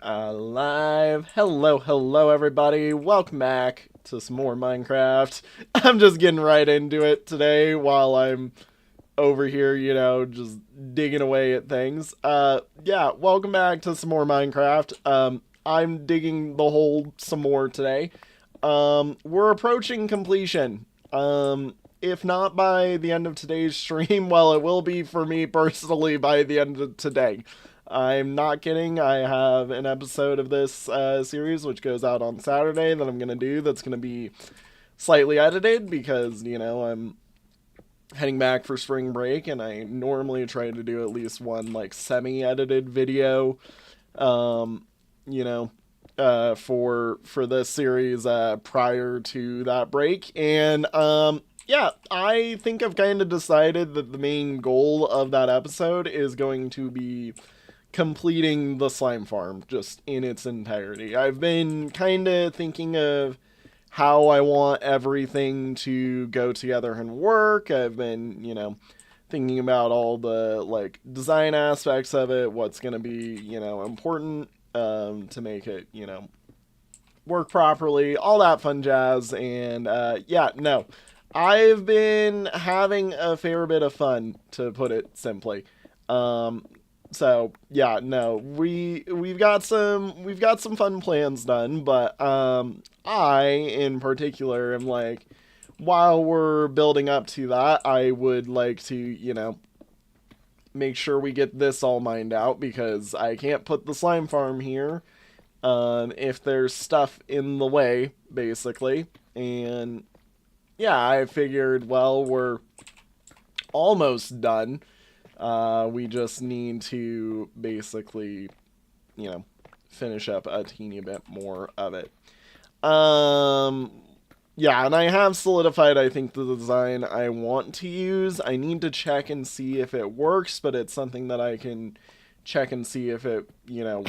Alive. Hello, everybody. Welcome back to some more Minecraft. I'm just getting right into it today while I'm over here, just digging away at things. Yeah, welcome back to some more Minecraft. I'm digging the hole some more today. We're approaching completion. If not by the end of today's stream, well, it will be for me personally by the end of today. I'm not kidding. I have an episode of this series which goes out on Saturday that I'm going to do that's going to be slightly edited because, I'm heading back for spring break and I normally try to do at least one like semi-edited video you know for this series prior to that break. And yeah, I think I've kind of decided that the main goal of that episode is going to be completing the slime farm just in its entirety. I've been kind of thinking of how I want everything to go together and work. I've been, thinking about all the like design aspects of it, what's going to be, important to make it, work properly, all that fun jazz. And yeah, no, I've been having a fair bit of fun, to put it simply. So yeah, no, we've got some fun plans done, but I in particular am like, while we're building up to that, I would like to, make sure we get this all mined out because I can't put the slime farm here if there's stuff in the way, basically. And yeah, I figured, well, we're almost done. We just need to basically, finish up a teeny bit more of it. Yeah, and I have solidified, I think, the design I want to use. I need to check and see if it works, but it's something that I can check and see if it,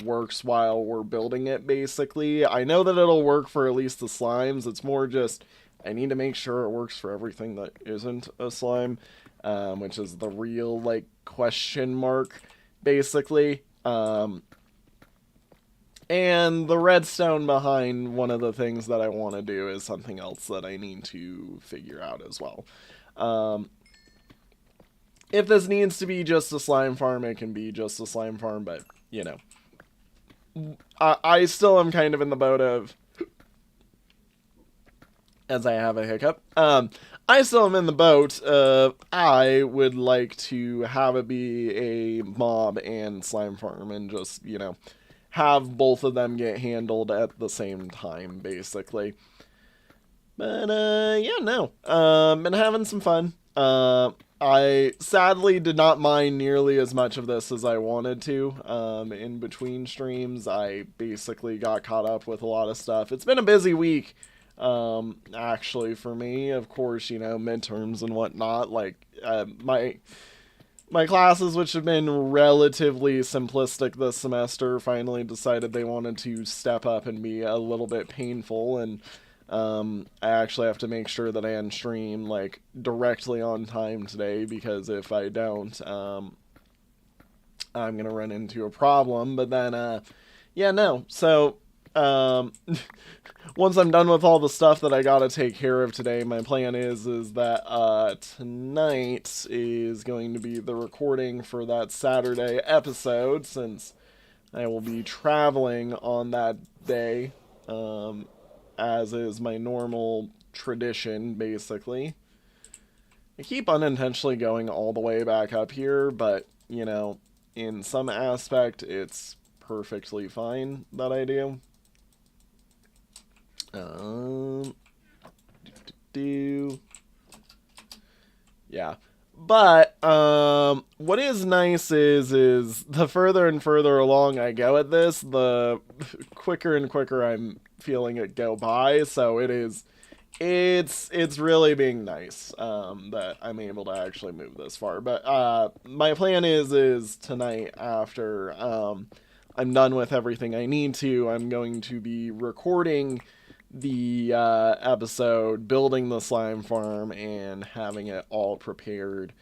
works while we're building it, basically. I know that it'll work for at least the slimes. It's more just, I need to make sure it works for everything that isn't a slime. Which is the real, like, question mark, basically. And the redstone behind one of the things that I want to do is something else that I need to figure out as well. If this needs to be just a slime farm, it can be just a slime farm, but, I still am kind of in the boat of, as I have a hiccup. I still am in the boat of I would like to have it be a mob and slime farm and just, have both of them get handled at the same time, basically. But, yeah, no. Been having some fun. I sadly did not mind nearly as much of this as I wanted to. In between streams, I basically got caught up with a lot of stuff. It's been a busy week. Actually, for me, of course, midterms and whatnot, like, my classes, which have been relatively simplistic this semester, finally decided they wanted to step up and be a little bit painful, and, I actually have to make sure that I end stream, like, directly on time today, because if I don't, I'm gonna run into a problem. But then, yeah, no, so, once I'm done with all the stuff that I gotta take care of today, my plan is that tonight is going to be the recording for that Saturday episode, since I will be traveling on that day, as is my normal tradition, basically. I keep unintentionally going all the way back up here, but, in some aspect, it's perfectly fine that I do. Yeah. But, what is nice is the further and further along I go at this, the quicker and quicker I'm feeling it go by, so it's really being nice, that I'm able to actually move this far. But, my plan is tonight, after, I'm done with everything I need to, I'm going to be recording the episode, building the slime farm, and having it all prepared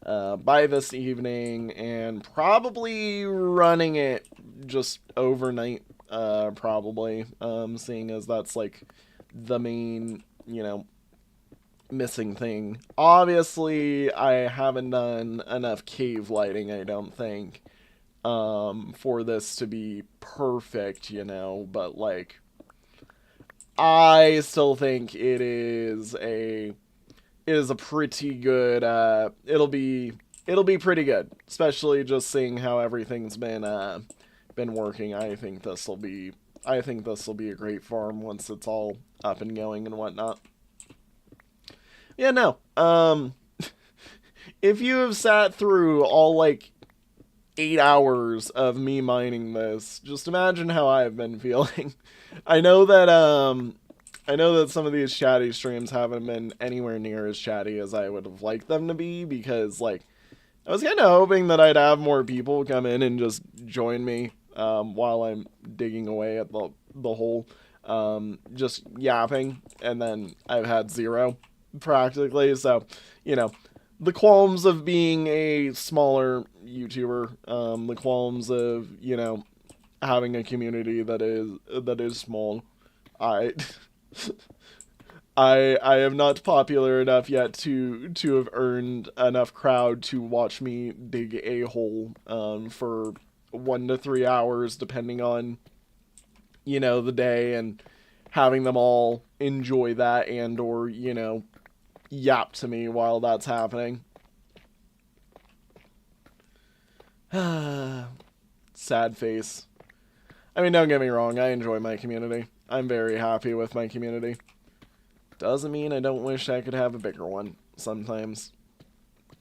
by this evening, and probably running it just overnight probably, seeing as that's like the main, missing thing. Obviously, I haven't done enough cave lighting, I don't think, for this to be perfect, but like, I still think it is a pretty good, it'll be pretty good, especially just seeing how everything's been working. I think this will be a great farm once it's all up and going and whatnot. Yeah, no. If you have sat through all like 8 hours of me mining this, just imagine how I've been feeling. I know that some of these chatty streams haven't been anywhere near as chatty as I would have liked them to be, because like I was kind of hoping that I'd have more people come in and just join me while I'm digging away at the hole, just yapping, and then I've had zero practically. So, you know, the qualms of being a smaller YouTuber, the qualms of having a community that is small. I I am not popular enough yet to have earned enough crowd to watch me dig a hole for 1 to 3 hours, depending on the day, and having them all enjoy that and or yap to me while that's happening. Sad face. I mean, don't get me wrong, I enjoy my community. I'm very happy with my community. Doesn't mean I don't wish I could have a bigger one sometimes.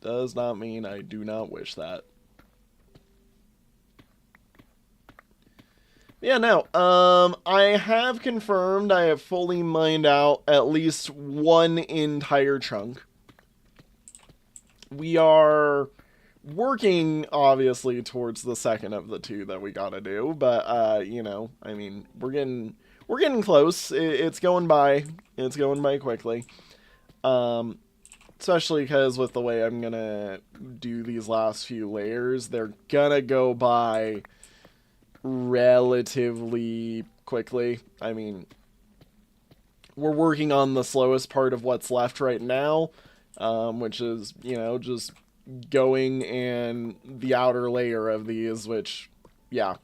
Does not mean I do not wish that. Yeah, no. I have confirmed I have fully mined out at least one entire chunk. We are working, obviously, towards the second of the two that we gotta do, but, I mean, we're getting close. It's going by. It's going by quickly. Especially because with the way I'm gonna do these last few layers, they're gonna go by relatively quickly. I mean, we're working on the slowest part of what's left right now, which is, just going and the outer layer of these, which, yeah.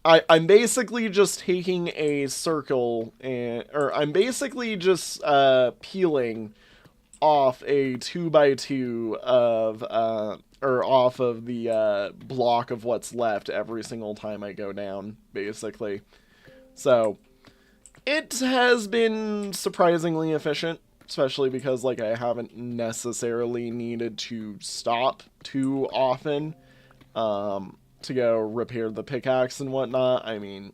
I'm basically just taking a circle, or I'm basically just peeling off a 2x2 or off of the block of what's left every single time I go down, basically. So, it has been surprisingly efficient, especially because, like, I haven't necessarily needed to stop too often, to go repair the pickaxe and whatnot. I mean,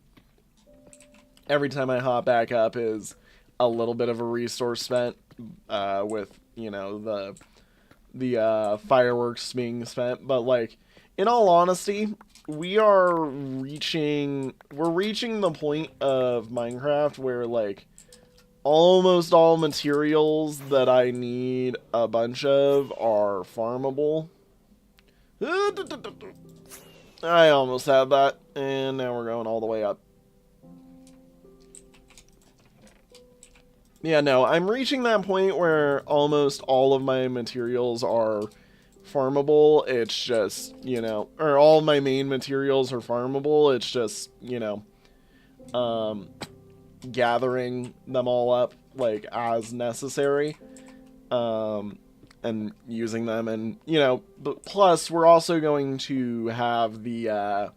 every time I hop back up is a little bit of a resource spent, with, the fireworks being spent. But, like, in all honesty, we're reaching the point of Minecraft where, like, almost all materials that I need a bunch of are farmable. I almost had that, and now we're going all the way up. Yeah, no, I'm reaching that point where almost all of my materials are farmable. It's just, or all my main materials are farmable. It's just, gathering them all up, like, as necessary. And using them, and but plus we're also going to have the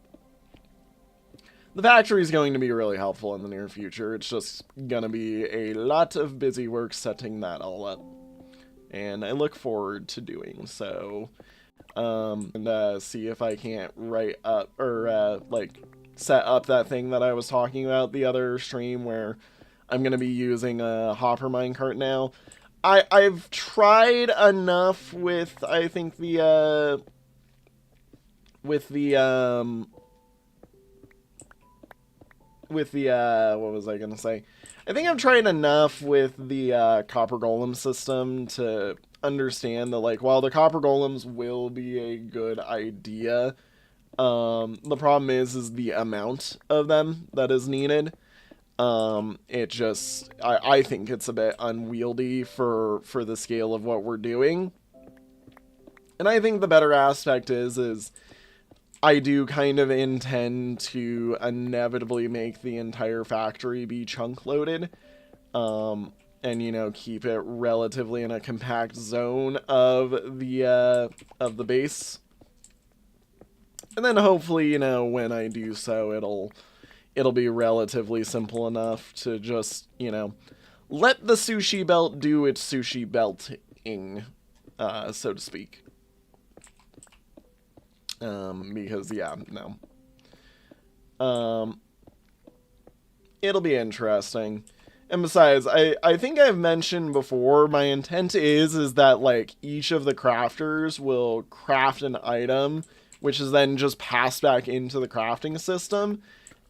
factory is going to be really helpful in the near future. It's just gonna be a lot of busy work setting that all up, and I look forward to doing so. And see if I can't write up or like set up that thing that I was talking about the other stream, where I'm gonna be using a hopper minecart now. I've tried enough with, I think, what was I gonna say? I think I've tried enough with the copper golem system to understand that, like, while the copper golems will be a good idea, The problem is the amount of them that is needed. It just, I think it's a bit unwieldy for the scale of what we're doing. And I think the better aspect is I do kind of intend to inevitably make the entire factory be chunk loaded. And keep it relatively in a compact zone of the base. And then hopefully, when I do so, it'll be relatively simple enough to just, let the sushi belt do its sushi belting, so to speak. Because, yeah, no. It'll be interesting. And besides, I think I've mentioned before, my intent is that, like, each of the crafters will craft an item, which is then just passed back into the crafting system.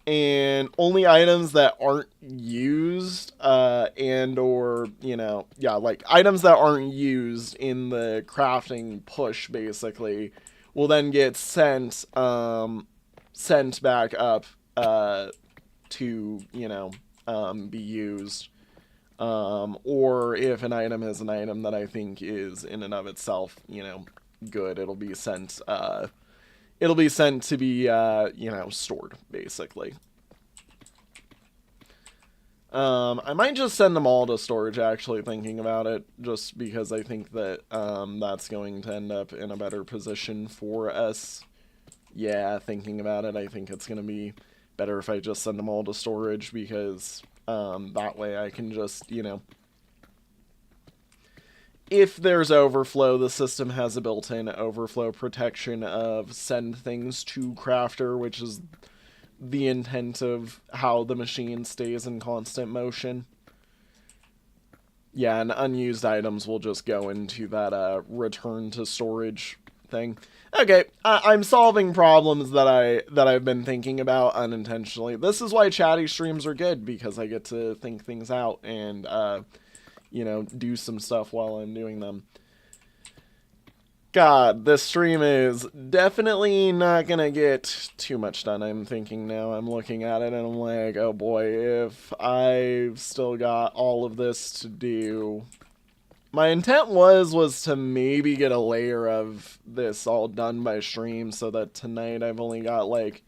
And only items that aren't used, and or, like, items that aren't used in the crafting push, basically, will then get sent back up, to, be used. Or if an item is an item that I think is in and of itself, good, it'll be sent to be, stored, basically. I might just send them all to storage, actually, thinking about it, just because I think that, that's going to end up in a better position for us. Yeah, thinking about it, I think it's going to be better if I just send them all to storage, because, that way I can just, if there's overflow, the system has a built-in overflow protection of send things to crafter, which is the intent of how the machine stays in constant motion. Yeah, and unused items will just go into that return to storage thing. Okay, I'm solving problems that I've been thinking about unintentionally. This is why chatty streams are good, because I get to think things out and do some stuff while I'm doing them. God, this stream is definitely not gonna get too much done, I'm thinking now. I'm looking at it and I'm like, oh boy, if I've still got all of this to do. My intent was to maybe get a layer of this all done by stream, so that tonight I've only got like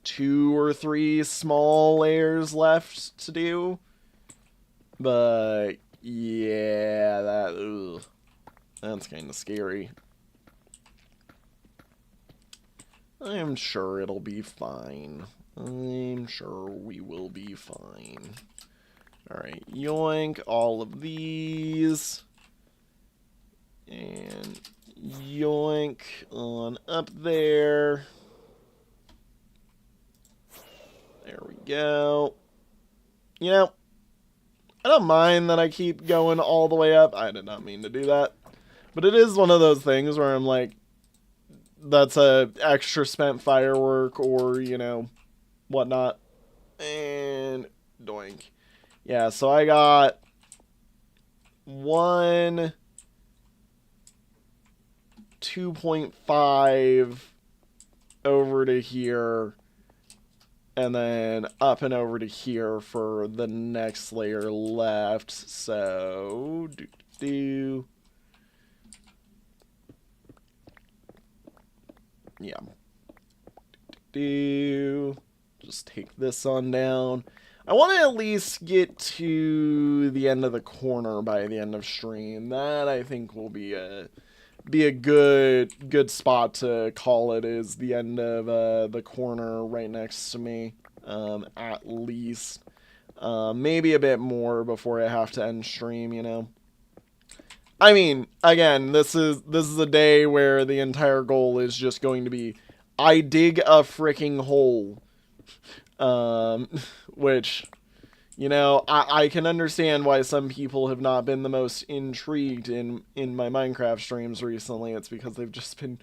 2 or 3 small layers left to do. But yeah, that's kind of scary. I'm sure it'll be fine. I'm sure we will be fine. Alright, yoink all of these. And yoink on up there. There we go. I don't mind that I keep going all the way up. I did not mean to do that. But it is one of those things where I'm like, that's a extra spent firework or, whatnot. And doink. Yeah, so I got 1, 2.5 over to here, and then up and over to here for the next layer left. So, yeah. Just take this on down. I want to at least get to the end of the corner by the end of stream. That, I think, will be a good spot to call it, is the end of the corner right next to me, at least. Maybe a bit more before I have to end stream, I mean, again, this is a day where the entire goal is just going to be, I dig a freaking hole. Which, I can understand why some people have not been the most intrigued in my Minecraft streams recently. It's because they've just been,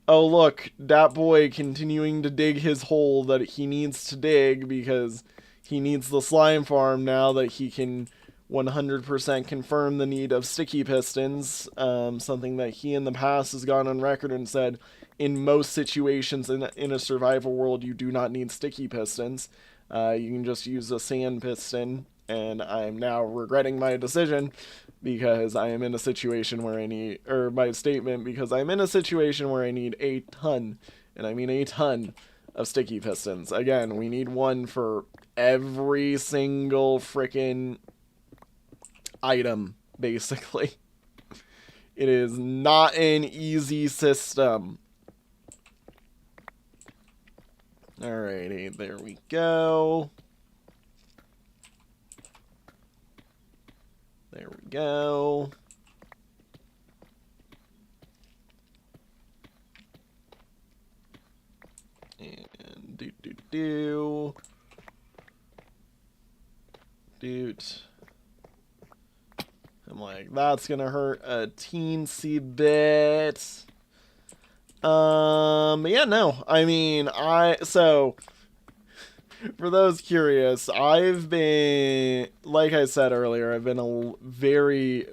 oh look, that boy continuing to dig his hole that he needs to dig because he needs the slime farm now that he can 100% confirm the need of sticky pistons, something that he in the past has gone on record and said in most situations in a survival world, you do not need sticky pistons. You can just use a sand piston, and I'm now regretting my decision because I am in a situation where I need, or my statement, because I'm in a situation where I need a ton, and I mean a ton, of sticky pistons. Again, we need one for every single frickin' item, basically. It is not an easy system. Alrighty, there we go. There we go. And Dude. I'm like, that's gonna hurt a teensy bit. Yeah, no. I mean, so for those curious, I've been, like I said earlier, I've been very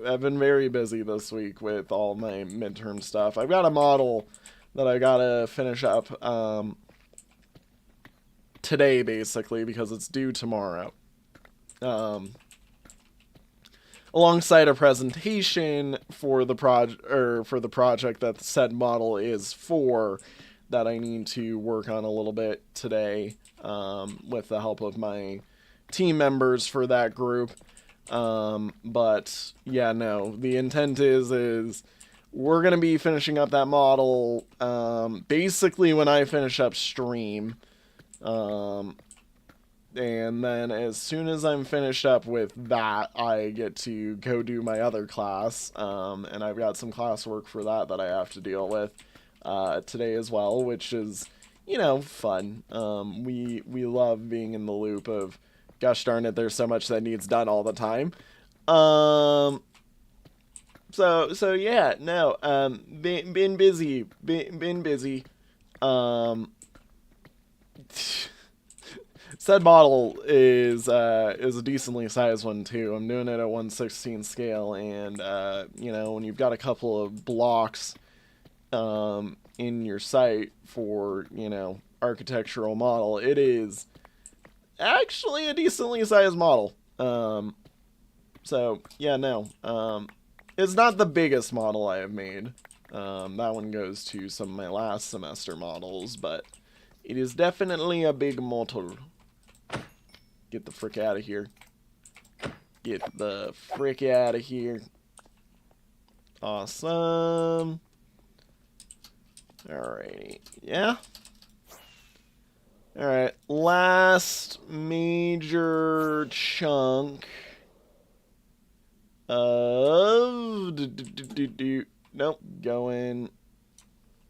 busy this week with all my midterm stuff. I've got a model that I gotta finish up today, basically, because it's due tomorrow. Alongside a presentation for the project that the said model is for, that I need to work on a little bit today, with the help of my team members for that group. But yeah, no, the intent is we're gonna be finishing up that model basically when I finish up stream. And then as soon as I'm finished up with that, I get to go do my other class. And I've got some classwork for that I have to deal with today as well, which is, you know, fun. We love being in the loop of, gosh darn it, there's so much that needs done all the time. So yeah, no, been busy. Said model is a decently sized one too. I'm doing it at 1/16 scale, and you know, when you've got a couple of blocks in your site for, you know, architectural model, it is actually a decently sized model. So yeah, no, it's not the biggest model I have made. That one goes to some of my last semester models, but it is definitely a big model. Get the frick out of here. Get the frick out of here. Awesome. Alrighty. Yeah. Alright. Last major chunk of... Nope. Going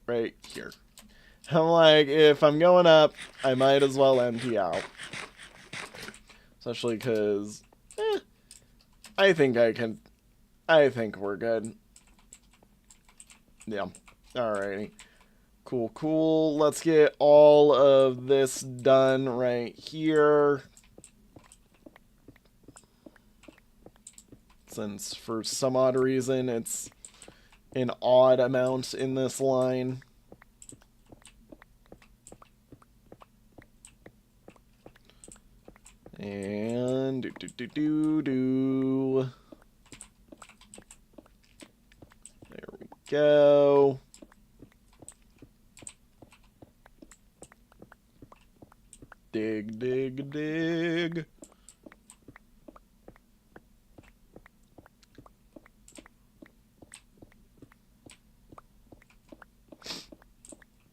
right here. I'm like, if I'm going up, I might as well empty out. Especially because, I think we're good. Yeah. Alrighty. Cool. Let's get all of this done right here. Since for some odd reason it's an odd amount in this line. And do. There we go. Dig.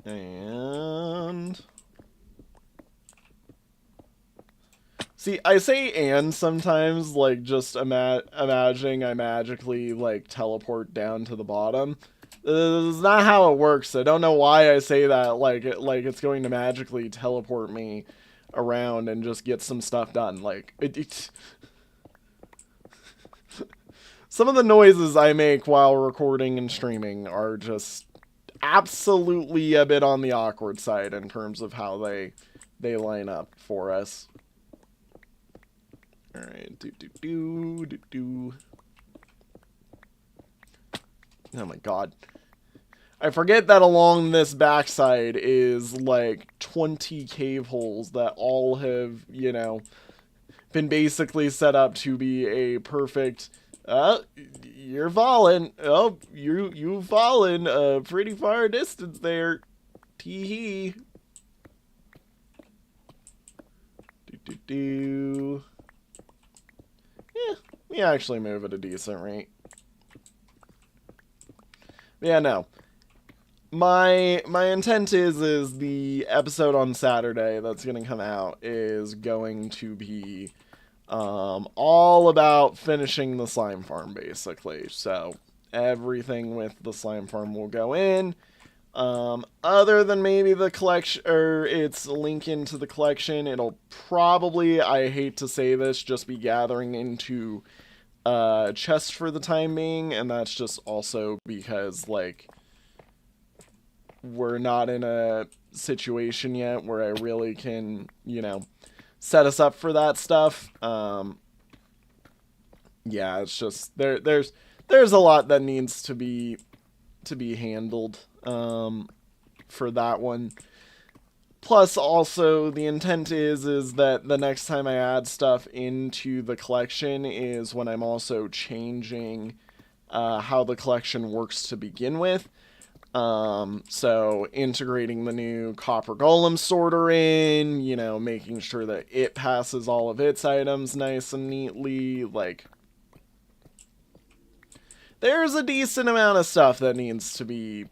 And see, I say and sometimes, like, just imagining I magically, like, teleport down to the bottom. This is not how it works. I don't know why I say that, like it's going to magically teleport me around and just get some stuff done. Like, some of the noises I make while recording and streaming are just absolutely a bit on the awkward side in terms of how they line up for us. Alright, do. Oh my god. I forget that along this backside is like 20 cave holes that all have, you know, been basically set up to be a perfect. You're falling. Oh, you've fallen a pretty far distance there. Tee hee. Do. Yeah, we actually move at a decent rate. Yeah, no. My intent is the episode on Saturday that's gonna come out is going to be all about finishing the slime farm, basically. So everything with the slime farm will go in. Other than maybe the collection, or its link into the collection, it'll probably, I hate to say this, just be gathering into chest for the time being, and that's just also because, like, we're not in a situation yet where I really can, you know, set us up for that stuff. Yeah, it's just there's a lot that needs to be handled for that one. Plus, also, the intent is that the next time I add stuff into the collection is when I'm also changing how the collection works to begin with. So integrating the new copper golem sorter in, you know, making sure that it passes all of its items nice and neatly, like, there's a decent amount of stuff that needs to be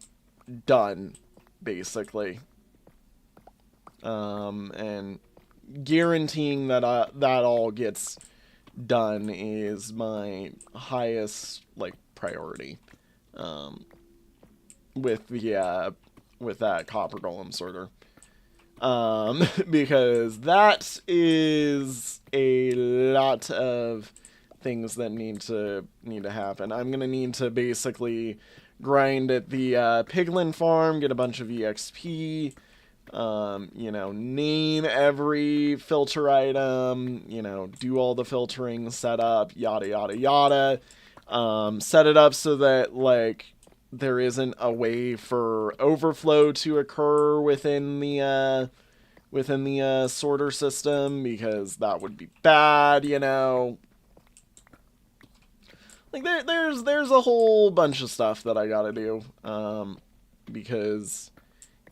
done, basically. And guaranteeing that that all gets done is my highest, like, priority. With that copper golem sorter. Because that is a lot of things that need to happen. I'm gonna need to basically grind at the piglin farm, get a bunch of EXP, you know, name every filter item, you know, do all the filtering, set up, yada yada yada. Set it up so that, like, there isn't a way for overflow to occur within the sorter system, because that would be bad, you know. Like, there's a whole bunch of stuff that I gotta do, because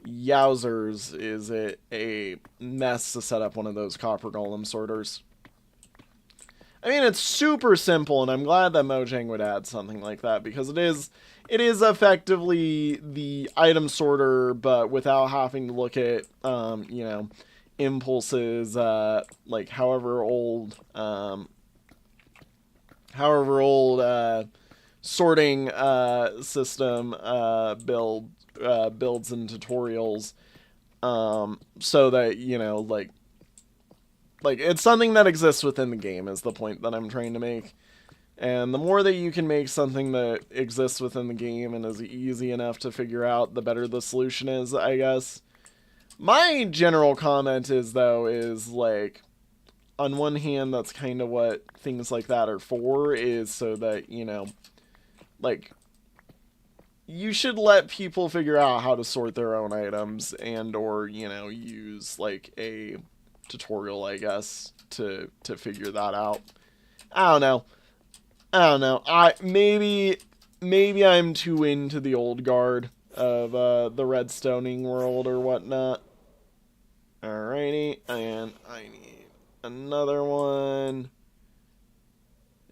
yowzers is it a mess to set up one of those copper golem sorters. I mean, it's super simple, and I'm glad that Mojang would add something like that, because it is effectively the item sorter, but without having to look at, you know, impulses, like however old sorting system builds and tutorials, so that, you know, like it's something that exists within the game is the point that I'm trying to make. And the more that you can make something that exists within the game and is easy enough to figure out, the better the solution is, I guess. My general comment is, though, is, like, on one hand, that's kind of what things like that are for, is so that, you know, like, you should let people figure out how to sort their own items and or, you know, use, like, a tutorial, I guess, to figure that out. I don't know. Maybe I'm too into the old guard of the redstoning world or whatnot. Alrighty, and I need another one.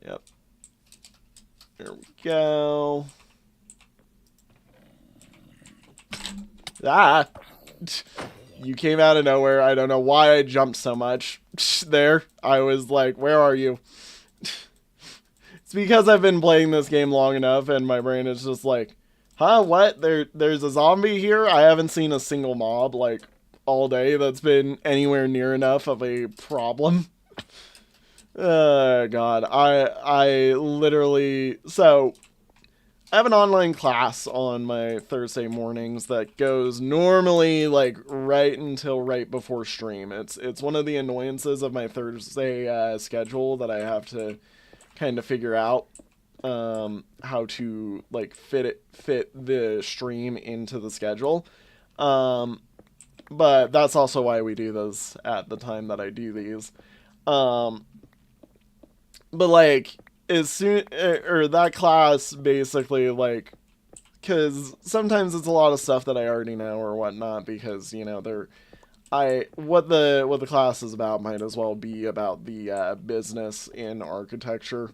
Yep. There we go. Ah! You came out of nowhere. I don't know why I jumped so much. There. I was like, where are you? It's because I've been playing this game long enough and my brain is just like, huh, what? There's a zombie here? I haven't seen a single mob, like, all day that's been anywhere near enough of a problem. God. I literally... So, I have an online class on my Thursday mornings that goes normally, like, right until right before stream. It's one of the annoyances of my Thursday schedule that I have to kind of figure out. how to like fit the stream into the schedule. Um, but that's also why we do those at the time that I do these. Um, but like as soon or that class basically like because sometimes it's a lot of stuff that I already know or whatnot because they're what the class is about might as well be about the business in architecture.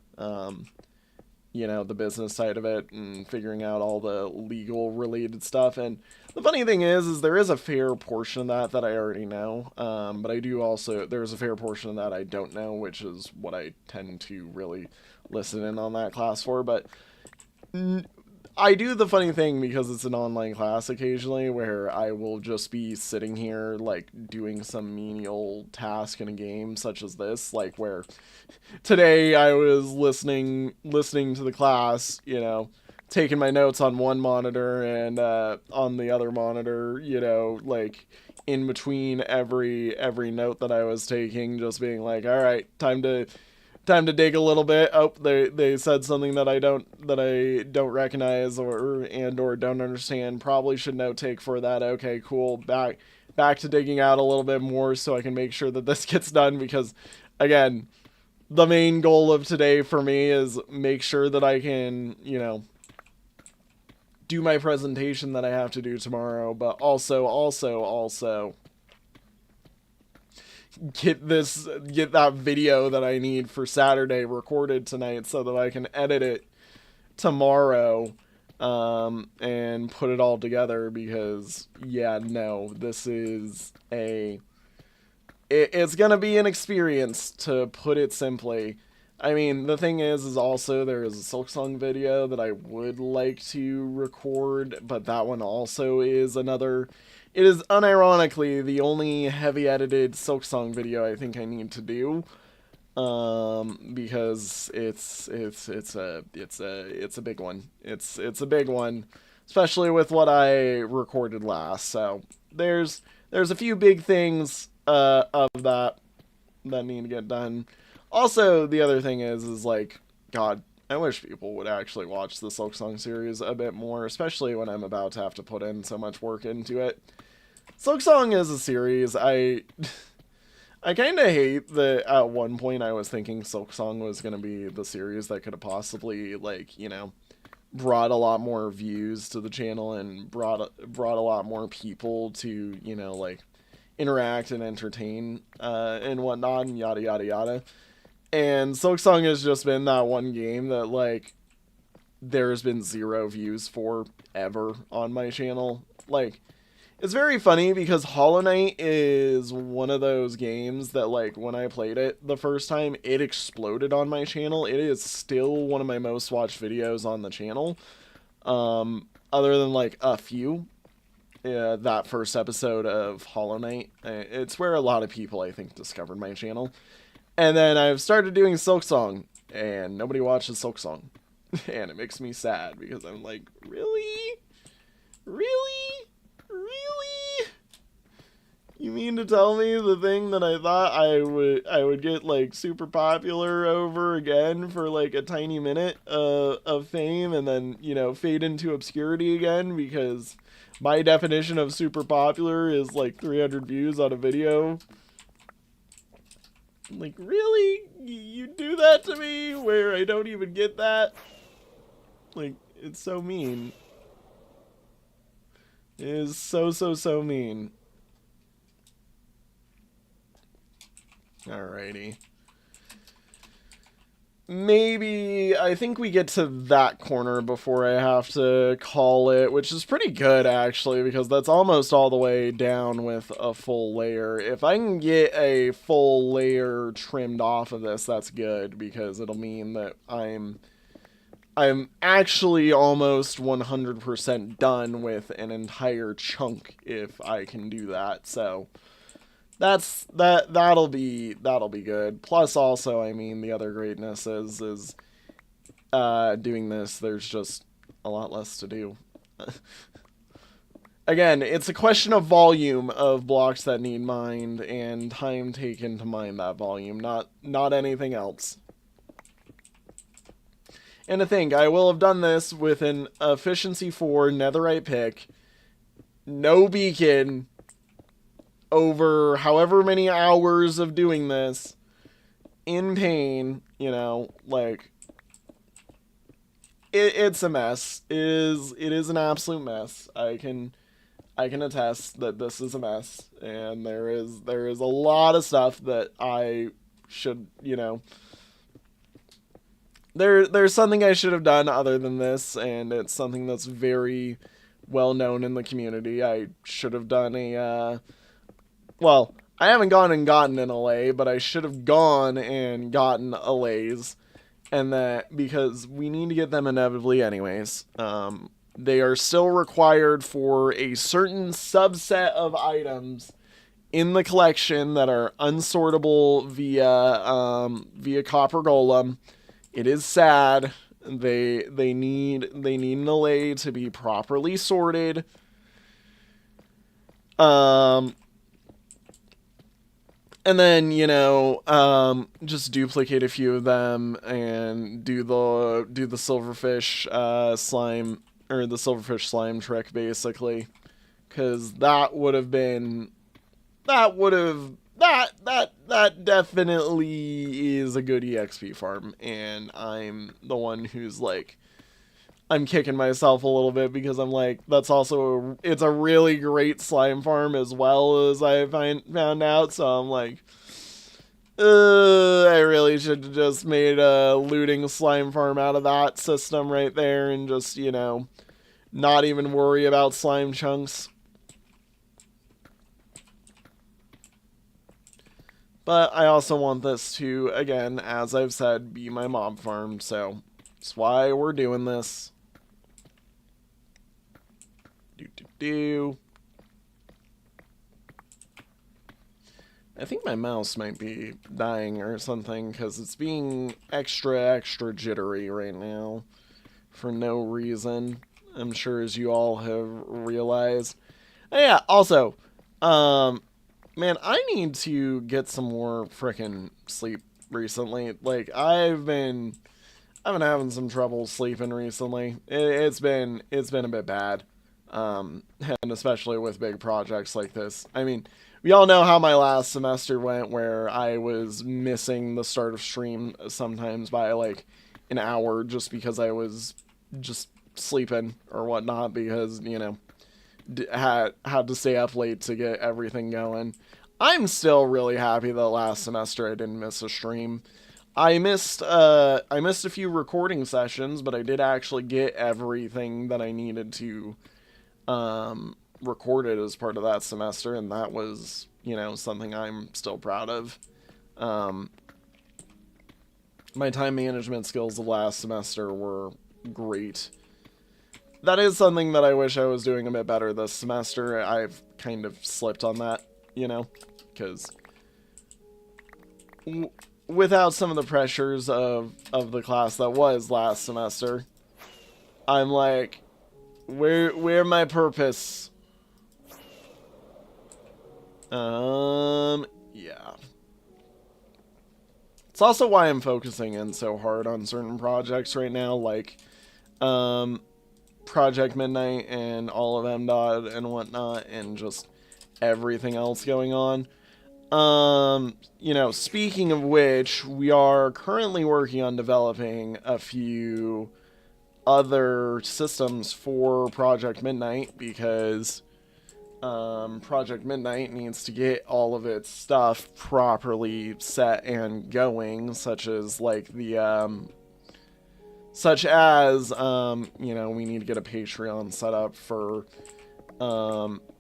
The business side of it and figuring out all the legal related stuff. And the funny thing is there is a fair portion of that I already know. But I do also, there's a fair portion of that I don't know, which is what I tend to really listen in on that class for. But I do the funny thing because it's an online class occasionally where I will just be sitting here like doing some menial task in a game such as this, like where today I was listening to the class, taking my notes on one monitor and on the other monitor, like in between every note that I was taking, just being like, all right, time to dig a little bit. Oh, they said something that I don't recognize or don't understand. Probably should note take for that. Okay, cool. Back to digging out a little bit more so I can make sure that this gets done because again, the main goal of today for me is make sure that I can, do my presentation that I have to do tomorrow, but also get that video that I need for Saturday recorded tonight so that I can edit it tomorrow and put it all together because this is it's gonna be an experience, to put it simply. I mean, the thing is also there is a Silksong video that I would like to record, but that one also is another. It is unironically the only heavy edited Silksong video I think I need to do, because it's a big one. It's a big one, especially with what I recorded last. So there's a few big things of that need to get done. Also, the other thing is like, God, I wish people would actually watch the Silksong series a bit more, especially when I'm about to have to put in so much work into it. Silksong is a series I kind of hate that at one point I was thinking Silksong was going to be the series that could have possibly, like, brought a lot more views to the channel and brought a lot more people to, like, interact and entertain and whatnot and yada yada yada. And Silksong has just been that one game that, like, there's been 0 views for ever on my channel. Like, it's very funny because Hollow Knight is one of those games that, like, when I played it the first time, it exploded on my channel. It is still one of my most watched videos on the channel. Other than, like, a few. That first episode of Hollow Knight. It's where a lot of people, I think, discovered my channel. And then I've started doing Silksong, and nobody watches Silksong. And it makes me sad, because I'm like, really? Really? Really? You mean to tell me the thing that I thought I would get, like, super popular over again for, like, a tiny minute of fame, and then, fade into obscurity again, because my definition of super popular is, like, 300 views on a video? Like, really? You do that to me where I don't even get that? Like, it's so mean. It is so mean. Alrighty. Maybe, I think we get to that corner before I have to call it, which is pretty good, actually, because that's almost all the way down with a full layer. If I can get a full layer trimmed off of this, that's good, because it'll mean that I'm actually almost 100% done with an entire chunk if I can do that, so that'll be good. Plus, also, I mean, the other greatness is doing this. There's just a lot less to do. Again, it's a question of volume of blocks that need mined and time taken to mine that volume, not anything else. And to think, I will have done this with an efficiency 4 netherite pick, no beacon, over however many hours of doing this, in pain, you know, like, it's a mess. It is an absolute mess. I can attest that this is a mess, and there is a lot of stuff that I should, you know, there's something I should have done other than this, and it's something that's very well known in the community. I should have done well, I haven't gone and gotten an allay, but I should have gone and gotten allays, and that because we need to get them inevitably anyways. They are still required for a certain subset of items in the collection that are unsortable via Copper Golem. It is sad. They need an allay to be properly sorted. And then, you know, just duplicate a few of them and do the silverfish slime, or the silverfish slime trick, basically, because that definitely is a good EXP farm, and I'm the one who's like, I'm kicking myself a little bit because I'm like, that's also it's a really great slime farm as well, as I found out. So I'm like, I really should have just made a looting slime farm out of that system right there, and just, you know, not even worry about slime chunks. But I also want this to, again, as I've said, be my mob farm, so that's why we're doing this. I think my mouse might be dying or something, because it's being extra jittery right now for no reason. I'm sure, as you all have realized. Oh, yeah, also, man, I need to get some more frickin' sleep recently. Like, I've been having some trouble sleeping recently. It's been a bit bad. And especially with big projects like this. I mean, we all know how my last semester went, where I was missing the start of stream sometimes by like an hour just because I was just sleeping or whatnot, because, you know, had to stay up late to get everything going. I'm still really happy that last semester I didn't miss a stream. I missed a few recording sessions, but I did actually get everything that I needed to recorded as part of that semester, and that was, you know, something I'm still proud of. My time management skills of last semester were great. That is something that I wish I was doing a bit better this semester. I've kind of slipped on that, you know, because without some of the pressures of the class that was last semester, I'm like, where my purpose? Yeah. It's also why I'm focusing in so hard on certain projects right now, like, Project Midnight and all of MDOT and whatnot, and just everything else going on. You know, speaking of which, we are currently working on developing a few other systems for Project Midnight, because Project Midnight needs to get all of its stuff properly set and going, such as like the you know, we need to get a Patreon set up for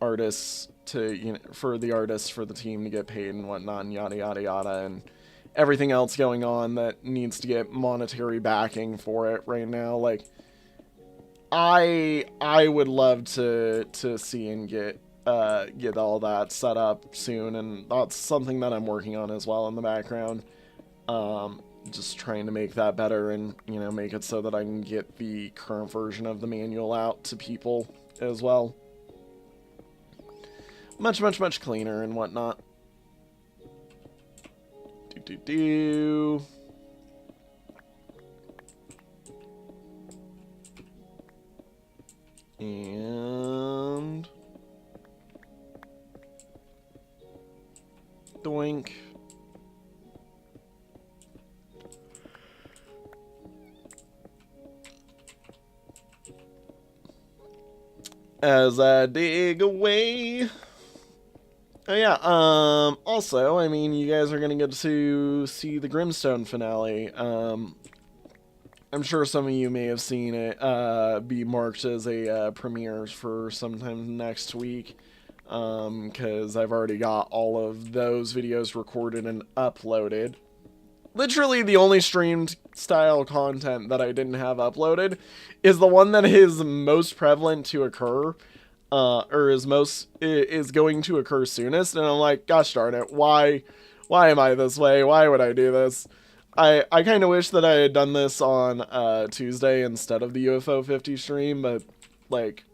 artists to, you know, for the artists for the team to get paid and whatnot, and yada yada yada, and everything else going on that needs to get monetary backing for it right now. Like, I would love to see and get all that set up soon, and that's something that I'm working on as well in the background. Just trying to make that better, and, you know, make it so that I can get the current version of the manual out to people as well. Much cleaner and whatnot. And doink. As I dig away. Oh yeah, also, I mean, you guys are gonna get to see the Grimstone finale. I'm sure some of you may have seen it, be marked as a, premiere for sometime next week. Because I've already got all of those videos recorded and uploaded. Literally the only streamed style content that I didn't have uploaded is the one that is most prevalent to occur, or is going to occur soonest. And I'm like, gosh darn it, why am I this way? Why would I do this? I kind of wish that I had done this on Tuesday instead of the UFO 50 stream, but like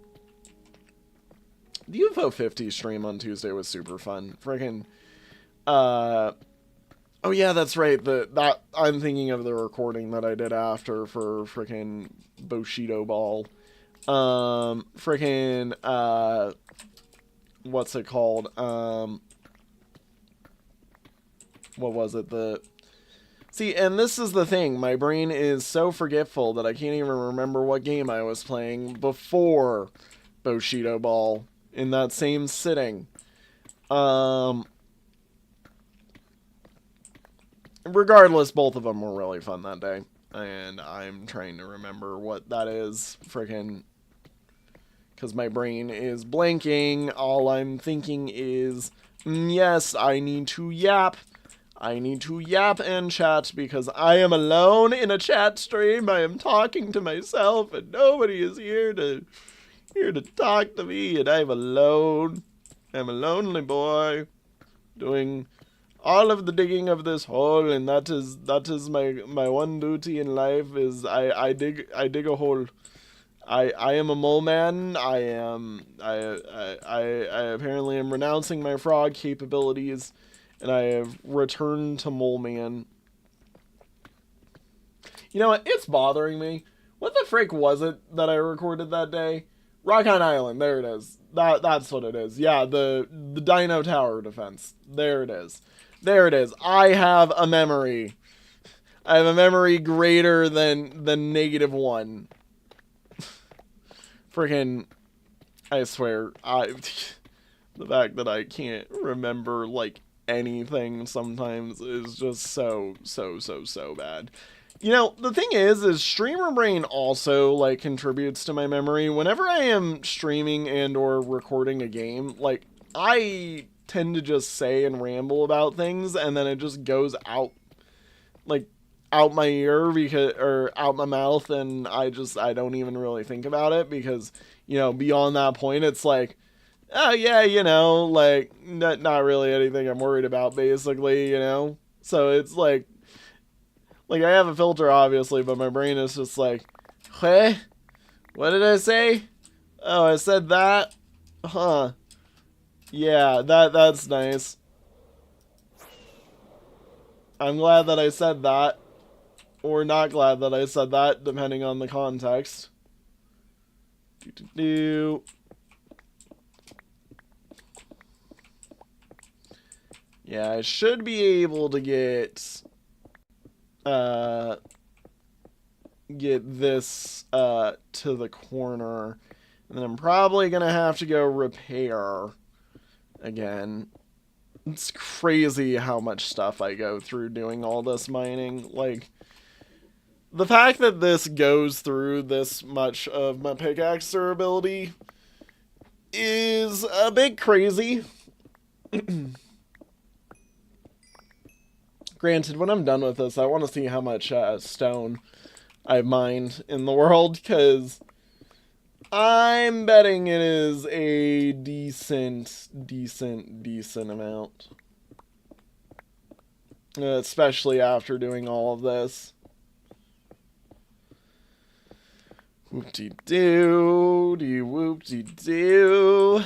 the UFO 50 stream on Tuesday was super fun. Freaking oh yeah, that's right. That I'm thinking of the recording that I did after for freaking Bushido Ball. Freaking what's it called? What was it? See, and this is the thing. My brain is so forgetful that I can't even remember what game I was playing before Bushido Ball in that same sitting. Regardless, both of them were really fun that day. And I'm trying to remember what that is. Freaking. Because my brain is blanking. All I'm thinking is, yes, I need to yap. I need to yap and chat because I am alone in a chat stream. I am talking to myself and nobody is here to talk to me, and I'm alone. I'm a lonely boy doing all of the digging of this hole, and that is my one duty in life is I dig a hole. I am a mole man. I apparently am renouncing my frog capabilities, and I have returned to mole man. You know what? It's bothering me. What the frick was it that I recorded that day? Rockhound Island. There it is. That's what it is. Yeah, the Dino Tower defense. There it is. There it is. I have a memory. I have a memory greater than -1. Freaking, I swear, the fact that I can't remember, like, anything sometimes is just so bad. You know, the thing is streamer brain also, like, contributes to my memory. Whenever I am streaming and or recording a game, like, I tend to just say and ramble about things, and then it just goes out, like, out my ear or out my mouth, and I don't even really think about it because, you know, beyond that point, it's like, oh yeah, you know, like, not really anything I'm worried about, basically, you know? So it's like I have a filter, obviously, but my brain is just like, hey, what did I say? Oh, I said that? Huh. Yeah, that's nice. I'm glad that I said that. Or not glad that I said that, depending on the context. Yeah, I should be able to get this to the corner, and then I'm probably gonna have to go repair again. It's crazy how much stuff I go through doing all this mining. Like, the fact that this goes through this much of my pickaxe durability is a bit crazy. Granted, when I'm done with this, I want to see how much stone I've mined in the world, because I'm betting it is a decent amount. Especially after doing all of this. Whoop-de-doo, whoop-de-doo.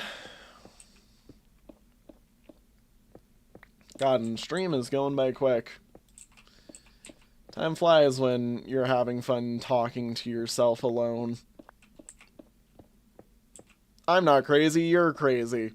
God, and stream is going by quick. Time flies when you're having fun talking to yourself alone. I'm not crazy, you're crazy.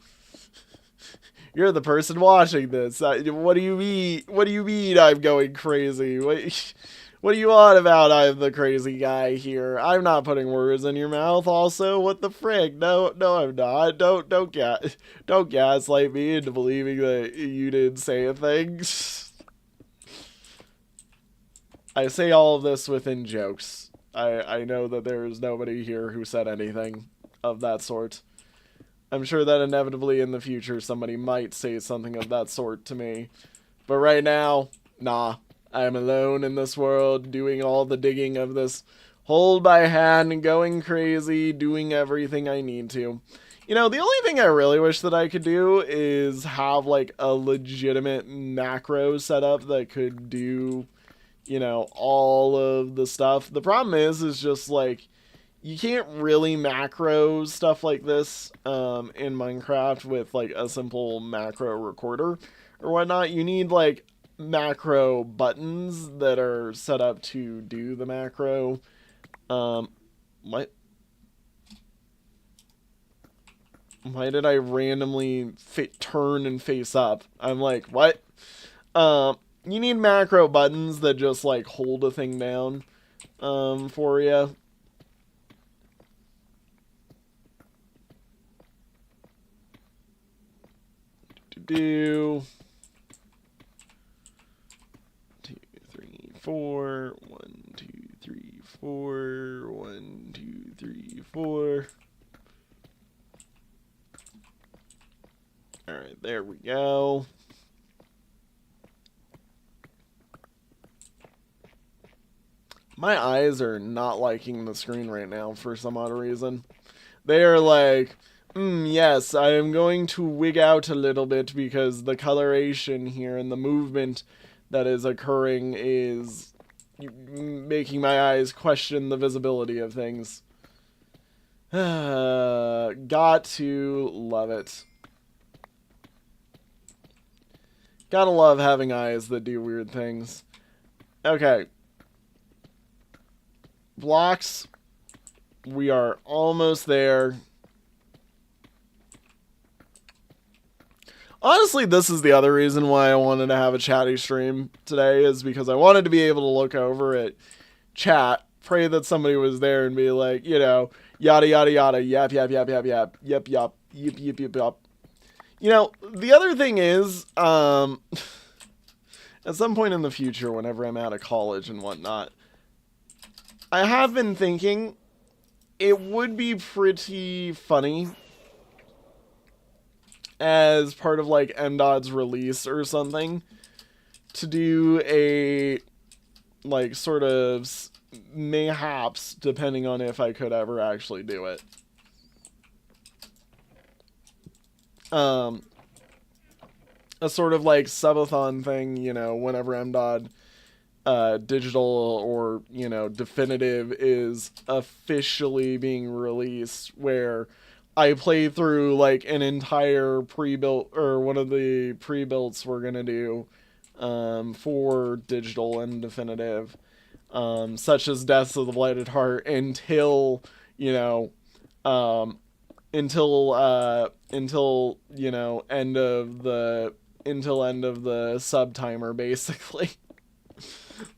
You're the person watching this. What do you mean? What do you mean I'm going crazy? What are you on about? I'm the crazy guy here. I'm not putting words in your mouth. Also, what the frick? No, no, I'm not. Don't gaslight me into believing that you didn't say a thing. I say all of this within jokes. I know that there is nobody here who said anything of that sort. I'm sure that inevitably in the future somebody might say something of that sort to me. But right now, nah. I'm alone in this world, doing all the digging of this hold by hand, going crazy, doing everything I need to. You know, the only thing I really wish that I could do is have, like, a legitimate macro setup that could do, you know, all of the stuff. The problem is just, like, you can't really macro stuff like this in Minecraft with, like, a simple macro recorder or whatnot. You need, like, macro buttons that are set up to do the macro. What? Why did I randomly turn and face up? I'm like, what? You need macro buttons that just, like, hold a thing down for you. Do 2, 3, 4. 1, 2, 3, 4. 1, 2, 3, 4. All right, there we go. My eyes are not liking the screen right now for some odd reason. They are like, yes, I am going to wig out a little bit because the coloration here and the movement that is occurring is making my eyes question the visibility of things. Got to love it. Gotta love having eyes that do weird things. Okay. Blocks. We are almost there. Honestly, this is the other reason why I wanted to have a chatty stream today, is because I wanted to be able to look over at chat, pray that somebody was there and be like, you know, yada yada yada, yap yap yap yap yap, yep yep, yip yip yip yep. You know, the other thing is, at some point in the future, whenever I'm out of college and whatnot, I have been thinking it would be pretty funny as part of, like, MDOT's release or something to do a, like, sort of, mayhaps, depending on if I could ever actually do it. A sort of, like, subathon thing, you know, whenever MDOT digital or, you know, definitive is officially being released, where I play through, like, an entire pre-built, or one of the pre-builts we're gonna do for digital and definitive, such as Deaths of the Blighted Heart, until, you know, until you know, end of the sub timer, basically.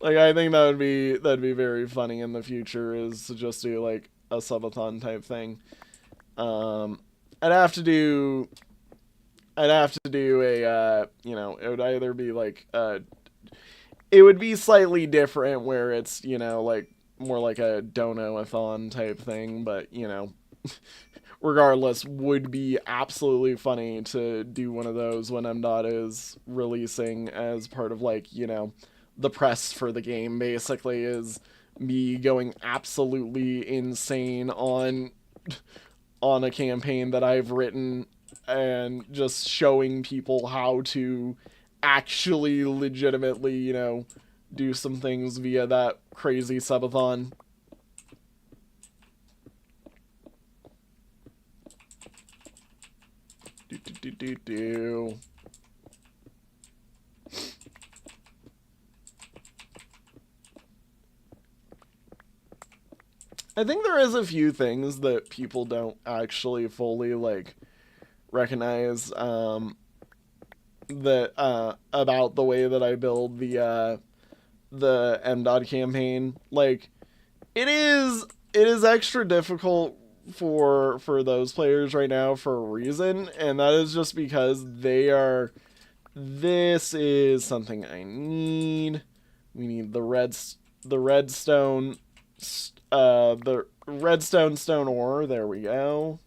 Like, I think that'd be very funny in the future, is to just do, like, a subathon type thing. I'd have to do a you know, it would either be like it would be slightly different, where it's, you know, like, more like a dono-a-thon type thing, but, you know, regardless, would be absolutely funny to do one of those when MDOT is releasing, as part of, like, you know, the press for the game, basically, is me going absolutely insane on a campaign that I've written, and just showing people how to actually legitimately, you know, do some things via that crazy subathon. Do. I think there is a few things that people don't actually fully like recognize that about the way that I build the M. campaign. Like it is extra difficult for those players right now for a reason, and that is just because they are. This is something I need. We need the redstone, the redstone stone ore. There we go.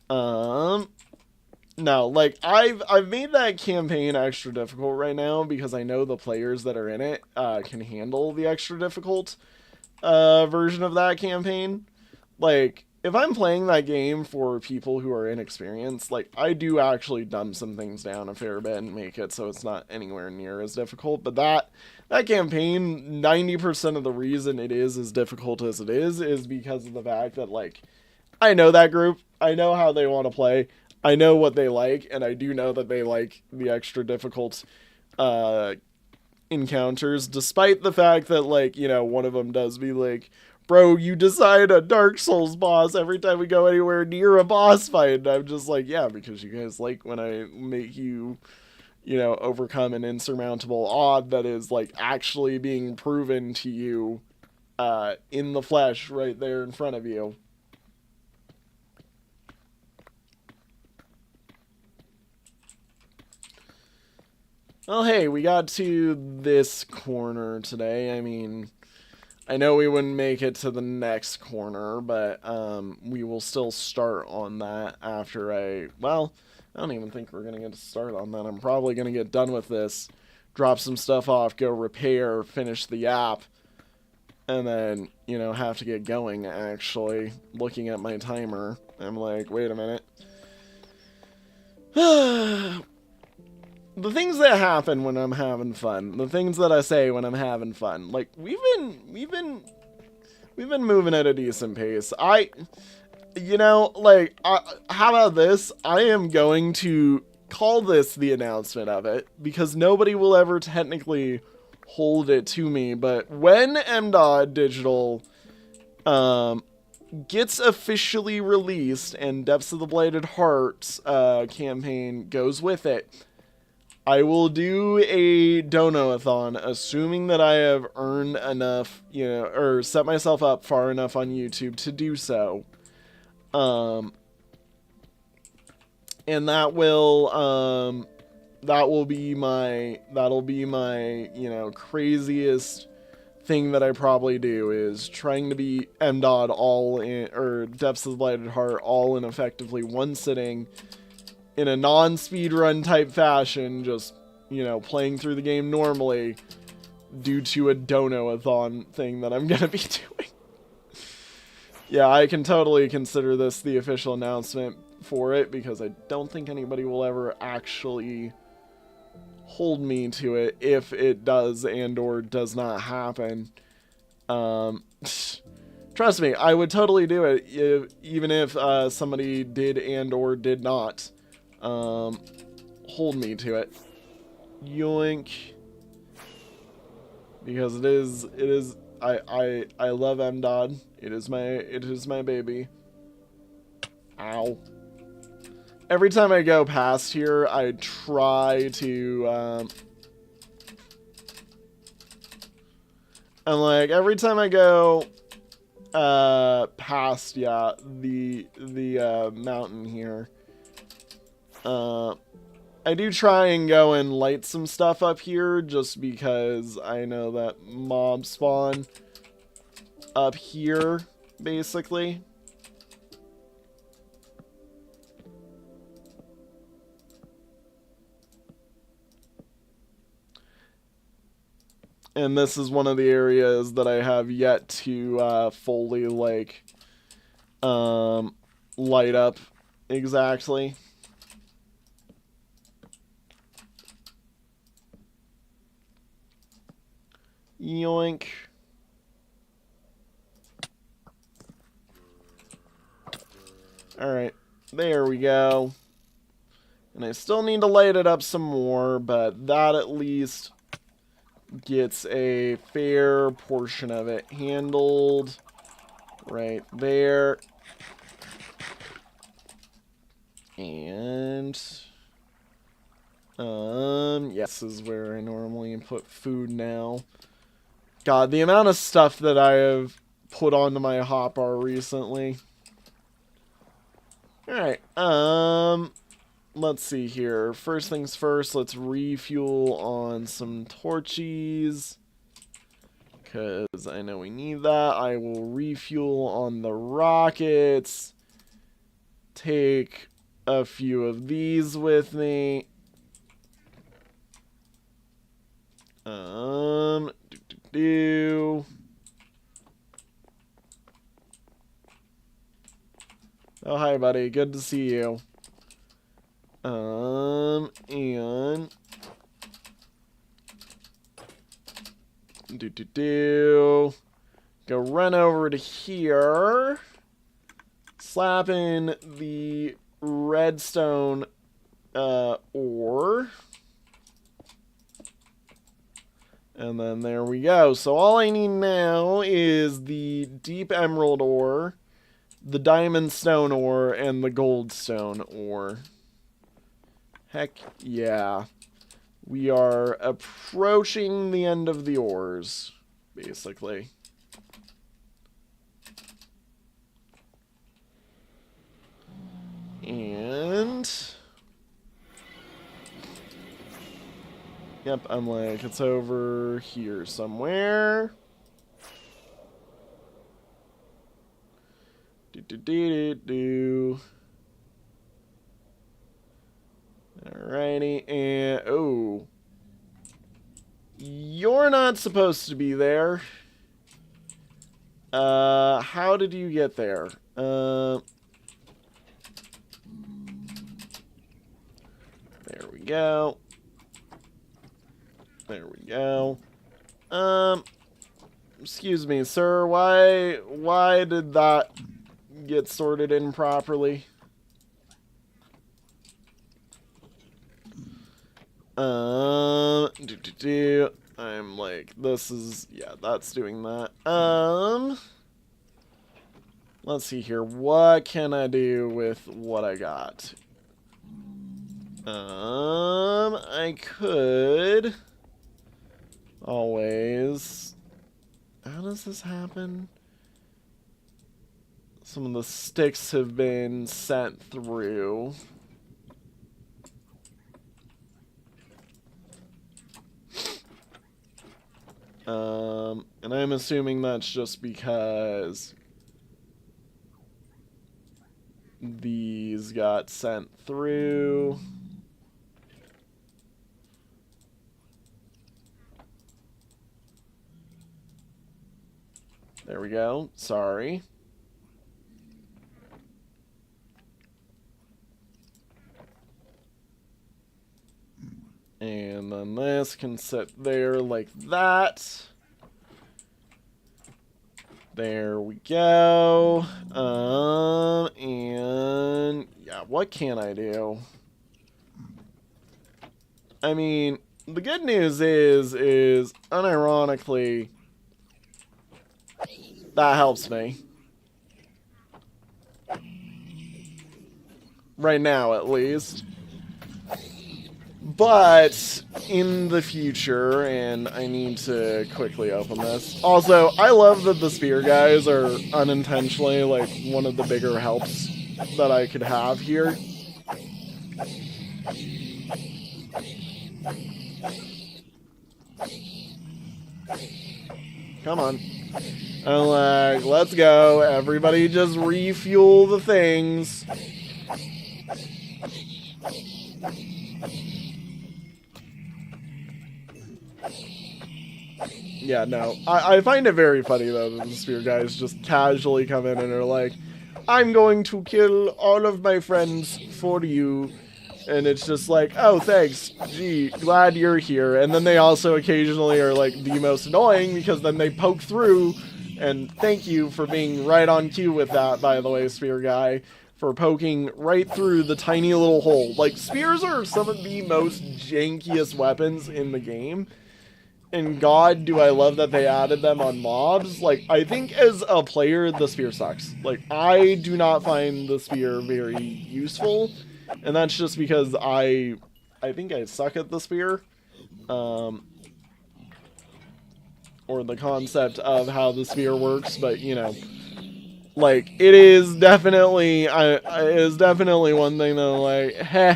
No, like I've made that campaign extra difficult right now because I know the players that are in it can handle the extra difficult version of that campaign. Like, if I'm playing that game for people who are inexperienced, like, I do actually dumb some things down a fair bit and make it so it's not anywhere near as difficult. But that campaign, 90% of the reason it is as difficult as it is because of the fact that, like, I know that group. I know how they want to play. I know what they like, and I do know that they like the extra difficult encounters, despite the fact that, like, you know, one of them does be like, bro, you decide a Dark Souls boss every time we go anywhere near a boss fight. And I'm just like, yeah, because you guys like when I make you, you know, overcome an insurmountable odd that is, like, actually being proven to you in the flesh right there in front of you. Well, hey, we got to this corner today. I mean, I know we wouldn't make it to the next corner, but we will still start on that after I don't even think we're going to get to start on that. I'm probably going to get done with this, drop some stuff off, go repair, finish the app, and then, you know, have to get going, actually. Looking at my timer, I'm like, wait a minute. The things that happen when I'm having fun, the things that I say when I'm having fun, like, we've been moving at a decent pace. You know, like, how about this? I am going to call this the announcement of it, because nobody will ever technically hold it to me, but when M. Digital gets officially released and Depths of the Blighted Hearts campaign goes with it, I will do a dono-a-thon, assuming that I have earned enough, you know, or set myself up far enough on YouTube to do so. And that'll be my, you know, craziest thing that I probably do, is trying to be M. all in, or Depths of the Blighted Heart all in effectively one sitting, in a non-speedrun type fashion, just, you know, playing through the game normally due to a dono-a-thon thing that I'm gonna be doing. Yeah, I can totally consider this the official announcement for it, because I don't think anybody will ever actually hold me to it if it does and or does not happen. Trust me, I would totally do it, even if somebody did and or did not hold me to it. Yoink. Because it is I love M. It is my baby. Ow. Every time I go past here, I try to and like every time I go past, yeah, the mountain here, I do try and go and light some stuff up here, just because I know that mobs spawn up here, basically. And this is one of the areas that I have yet to fully, like, light up exactly. Yoink. Alright, there we go. And I still need to light it up some more, but that at least gets a fair portion of it handled. right there. And yes, this is where I normally put food now. God, the amount of stuff that I have put onto my hotbar recently. Alright, let's see here. First things first, let's refuel on some torchies. Because I know we need that. I will refuel on the rockets. Take a few of these with me. Oh, hi, buddy. Good to see you. And go run over to here. Slap in the redstone ore. And then there we go. So all I need now is the deep emerald ore, the diamond stone ore, and the gold stone ore. Heck yeah. We are approaching the end of the ores, basically. And yep, I'm like, it's over here somewhere. Alrighty, and oh, you're not supposed to be there. How did you get there? There we go. There we go. Excuse me, sir. Why did that get sorted in properly? I'm like, this is, yeah, that's doing that. Let's see here. What can I do with what I got? I could always. How does this happen? Some of the sticks have been sent through. And I'm assuming that's just because these got sent through. There we go. Sorry. And then this can sit there like that. There we go. And yeah, what can I do? I mean, the good news is unironically, that helps me. Right now, at least. But in the future, and I need to quickly open this. Also, I love that the spear guys are unintentionally like one of the bigger helps that I could have here. Come on. I'm like, let's go. Everybody just refuel the things. Yeah, no. I find it very funny, though, that the spear guys just casually come in and are like, I'm going to kill all of my friends for you. And it's just like, oh, thanks. Gee, glad you're here. And then they also occasionally are, like, the most annoying because then they poke through. And thank you for being right on cue with that, by the way, spear guy. For poking right through the tiny little hole. Like, spears are some of the most jankiest weapons in the game. and God, do I love that they added them on mobs. Like, I think as a player, the spear sucks. Like, I do not find the spear very useful, and that's just because I think I suck at the spear. Or the concept of how the spear works, but, you know, like, it is definitely, it is definitely one thing that, like, heh,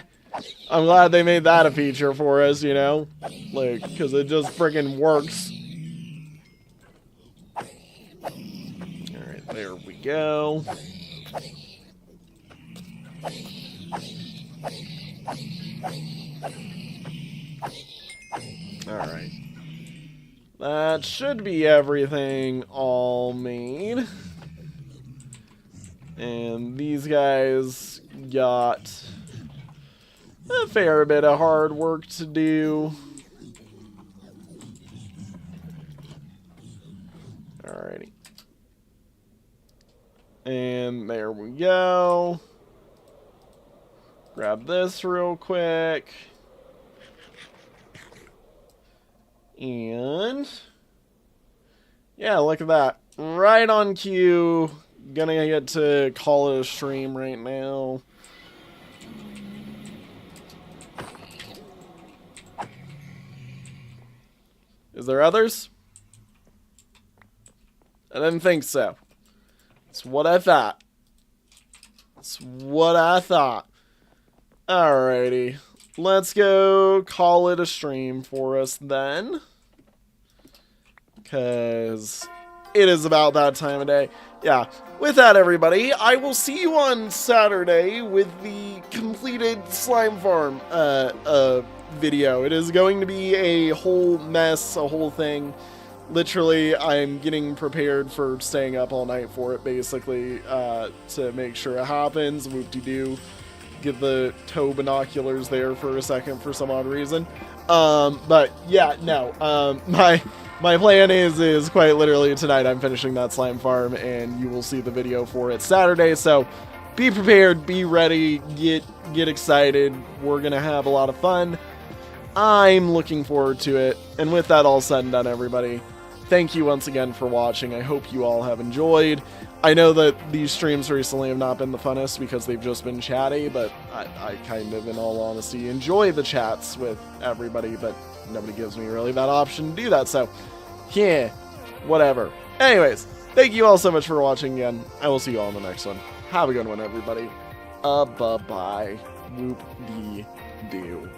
I'm glad they made that a feature for us, you know? Like, because it just freaking works. Alright, there we go. Alright. That should be everything all made. And these guys got a fair bit of hard work to do. Alrighty. And there we go. Grab this real quick. And yeah, look at that. Right on cue. Gonna get to call it a stream right now. Is there others? I didn't think so. That's what I thought. That's what I thought. Alrighty. Let's go call it a stream for us then. Because it is about that time of day. Yeah. With that, everybody, I will see you on Saturday with the completed slime farm video. It is going to be a whole mess, a whole thing. Literally, I'm getting prepared for staying up all night for it, basically, to make sure it happens. Whoop-de-doo. Get the toe binoculars there for a second for some odd reason. But yeah, no. My plan is quite literally tonight I'm finishing that slime farm, and you will see the video for it Saturday. So be prepared, be ready, get excited. We're gonna have a lot of fun. I'm looking forward to it. And with that all said and done, everybody, thank you once again for watching. I hope you all have enjoyed. I know that these streams recently have not been the funnest because they've just been chatty, but I kind of, in all honesty, enjoy the chats with everybody, but nobody gives me really that option to do that, so yeah, whatever. Anyways, thank you all so much for watching again. I will see you all in the next one. Have a good one, everybody. Bye-bye. Whoop-dee-doo.